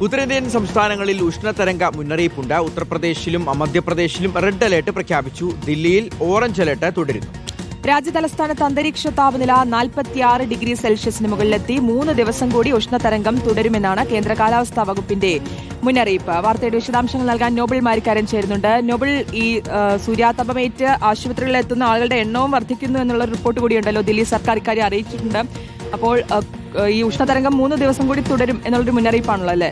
ഉത്തരേന്ത്യൻ സംസ്ഥാനങ്ങളിൽ ഉഷ്ണതരംഗ മുന്നറിയിപ്പുണ്ട്. ഉത്തർപ്രദേശിലും മധ്യപ്രദേശിലും റെഡ് അലേർട്ട് പ്രഖ്യാപിച്ചു. ദില്ലിയിൽ ഓറഞ്ച് അലേർട്ട് തുടരുന്നു. രാജ്യതലസ്ഥാനത്ത് അന്തരീക്ഷ താപനില 46 ഡിഗ്രി സെൽഷ്യസിന് മുകളിലെത്തി. 3 ദിവസം കൂടി ഉഷ്ണതരംഗം തുടരുമെന്നാണ് കേന്ദ്ര കാലാവസ്ഥാ വകുപ്പിന്റെ മുന്നറിയിപ്പ്. വാർത്തയുടെ വിശദാംശങ്ങൾ നൽകാൻ നോബിൾ മാരിക്കാരൻ ചേരുന്നുണ്ട്. നോബിൾ, ഈ സൂര്യാതപമേറ്റ് ആശുപത്രികളിൽ എത്തുന്ന ആളുകളുടെ എണ്ണവും വർദ്ധിക്കുന്നു എന്നുള്ള റിപ്പോർട്ട് കൂടിയുണ്ടല്ലോ. ദില്ലി സർക്കാർ ഇക്കാര്യം അറിയിച്ചിട്ടുണ്ട്. അപ്പോൾ ഈ ഉഷ്ണതരംഗം 3 ദിവസം കൂടി തുടരും എന്നുള്ളൊരു മുന്നറിയിപ്പാണല്ലോ അല്ലേ?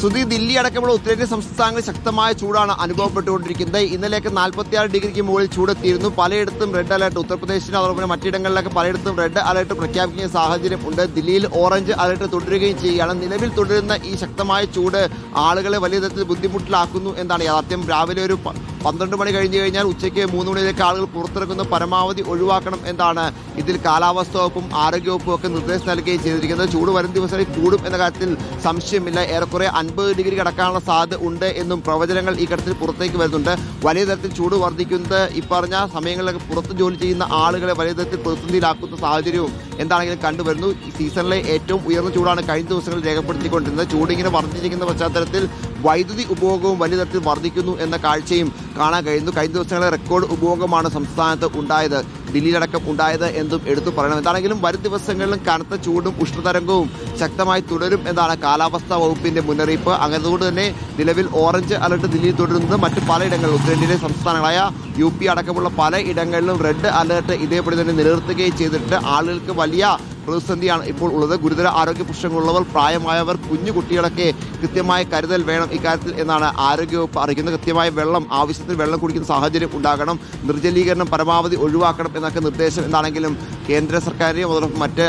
സുധി, ദില്ലി അടക്കമുള്ള ഉത്തരേന്ത്യൻ സംസ്ഥാനങ്ങളിൽ ശക്തമായ ചൂടാണ് അനുഭവപ്പെട്ടുകൊണ്ടിരിക്കുന്നത്. ഇന്നലെയൊക്കെ 46 ഡിഗ്രിക്ക് മുകളിൽ ചൂടെത്തിയിരുന്നു. പലയിടത്തും റെഡ് അലർട്ട്, ഉത്തർപ്രദേശിന് അതുപോലെ മറ്റിടങ്ങളിലൊക്കെ പലയിടത്തും റെഡ് അലർട്ട് പ്രഖ്യാപിക്കുന്ന സാഹചര്യം ഉണ്ട്. ദില്ലിയിൽ ഓറഞ്ച് അലർട്ട് തുടരുകയും ചെയ്യുകയാണ്. നിലവിൽ തുടരുന്ന ഈ ശക്തമായ ചൂട് ആളുകളെ വലിയ തരത്തിൽ ബുദ്ധിമുട്ടിലാക്കുന്നു എന്നാണ് യാഥാർത്ഥ്യം. രാവിലെ ഒരു 12 മണി കഴിഞ്ഞു കഴിഞ്ഞാൽ ഉച്ചയ്ക്ക് 3 മണിയിലേക്ക് ആളുകൾ പുറത്തിറങ്ങുന്ന പരമാവധി ഒഴിവാക്കണം എന്നാണ് ഇതിൽ കാലാവസ്ഥാ വകുപ്പും ആരോഗ്യവകുപ്പും ഒക്കെ നിർദ്ദേശം നൽകുകയും ചെയ്തിരിക്കുന്നത്. ചൂട് വരും ദിവസങ്ങളിൽ കൂടും എന്ന കാര്യത്തിൽ സംശയമില്ല. ഏറെക്കുറെ 50 ഡിഗ്രി കടക്കാനുള്ള സാധ്യത ഉണ്ട് എന്നും പ്രവചനങ്ങൾ ഈ ഘട്ടത്തിൽ പുറത്തേക്ക് വരുന്നുണ്ട്. വലിയ തരത്തിൽ ചൂട് വർദ്ധിക്കുന്നത് ഈ പറഞ്ഞ സമയങ്ങളിലൊക്കെ പുറത്ത് ജോലി ചെയ്യുന്ന ആളുകളെ വലിയ തരത്തിൽ പ്രതിസന്ധിയിലാക്കുന്ന സാഹചര്യവും എന്താണെങ്കിലും കണ്ടുവരുന്നു. ഈ സീസണിലെ ഏറ്റവും ഉയർന്ന ചൂടാണ് കഴിഞ്ഞ ദിവസങ്ങളിൽ രേഖപ്പെടുത്തിക്കൊണ്ടിരുന്നത്. ചൂടിങ്ങനെ വർദ്ധിച്ചിരിക്കുന്ന പശ്ചാത്തലത്തിൽ വൈദ്യുതി ഉപഭോഗവും വലിയ തരത്തിൽ വർദ്ധിക്കുന്നു എന്ന കാഴ്ചയും കാണാൻ കഴിയുന്നു. കഴിഞ്ഞ ദിവസങ്ങളിലെ റെക്കോർഡ് ഉപഭോഗമാണ് സംസ്ഥാനത്ത് ഉണ്ടായത്, ദില്ലിയിലടക്കം ഉണ്ടായത് എന്നും എടുത്തു പറയണം. എന്താണെങ്കിലും വരും ദിവസങ്ങളിലും കനത്ത ചൂടും ഉഷ്ണതരംഗവും ശക്തമായി തുടരും എന്നാണ് കാലാവസ്ഥാ വകുപ്പിന്റെ മുന്നറിയിപ്പ്. അതുകൊണ്ട് തന്നെ നിലവിൽ ഓറഞ്ച് അലർട്ട് ദില്ലിയിൽ തുടരുന്നത്. മറ്റ് പലയിടങ്ങളിലും ഉത്തരേന്ത്യയിലെ സംസ്ഥാനങ്ങളായ UP അടക്കമുള്ള പല ഇടങ്ങളിലും റെഡ് അലർട്ട് ഇതേപടി തന്നെ നിലനിർത്തുകയും ചെയ്തിട്ട് ആളുകൾക്ക് വലിയ പ്രതിസന്ധിയാണ് ഇപ്പോൾ ഉള്ളത്. ഗുരുതര ആരോഗ്യ പ്രശ്നങ്ങളുള്ളവർ, പ്രായമായവർ, കുഞ്ഞു കുട്ടികളൊക്കെ കൃത്യമായ കരുതൽ വേണം ഇക്കാര്യത്തിൽ എന്നാണ് ആരോഗ്യവകുപ്പ് അറിയിക്കുന്നത്. കൃത്യമായ വെള്ളം, ആവശ്യത്തിന് വെള്ളം കുടിക്കുന്ന സാഹചര്യം ഉണ്ടാകണം, നിർജ്ജലീകരണം പരമാവധി ഒഴിവാക്കണം എന്നൊക്കെ നിർദ്ദേശം എന്താണെങ്കിലും കേന്ദ്ര സർക്കാരിനെയും അതോടൊപ്പം മറ്റ്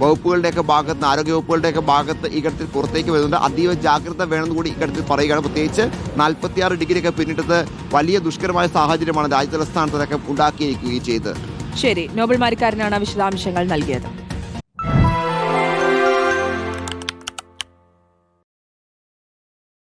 വകുപ്പുകളുടെയൊക്കെ ഭാഗത്ത്, ആരോഗ്യവകുപ്പുകളുടെയൊക്കെ ഭാഗത്ത് ഈ ഘട്ടത്തിൽ പുറത്തേക്ക് വരുന്നുണ്ട്. അതീവ ജാഗ്രത വേണമെന്ന് കൂടി ഇക്കാര്യത്തിൽ പറയുകയാണ്. പ്രത്യേകിച്ച് 46 ഡിഗ്രിയൊക്കെ പിന്നിട്ടത് വലിയ ദുഷ്കരമായ സാഹചര്യമാണ് രാജ്യതലസ്ഥാനത്തിനൊക്കെ ഉണ്ടാക്കിയിരിക്കുകയും ചെയ്തത്. ശരി, നോബിൾ മാരിക്കാരനാണ് വിശദാംശങ്ങൾ നൽകിയത്.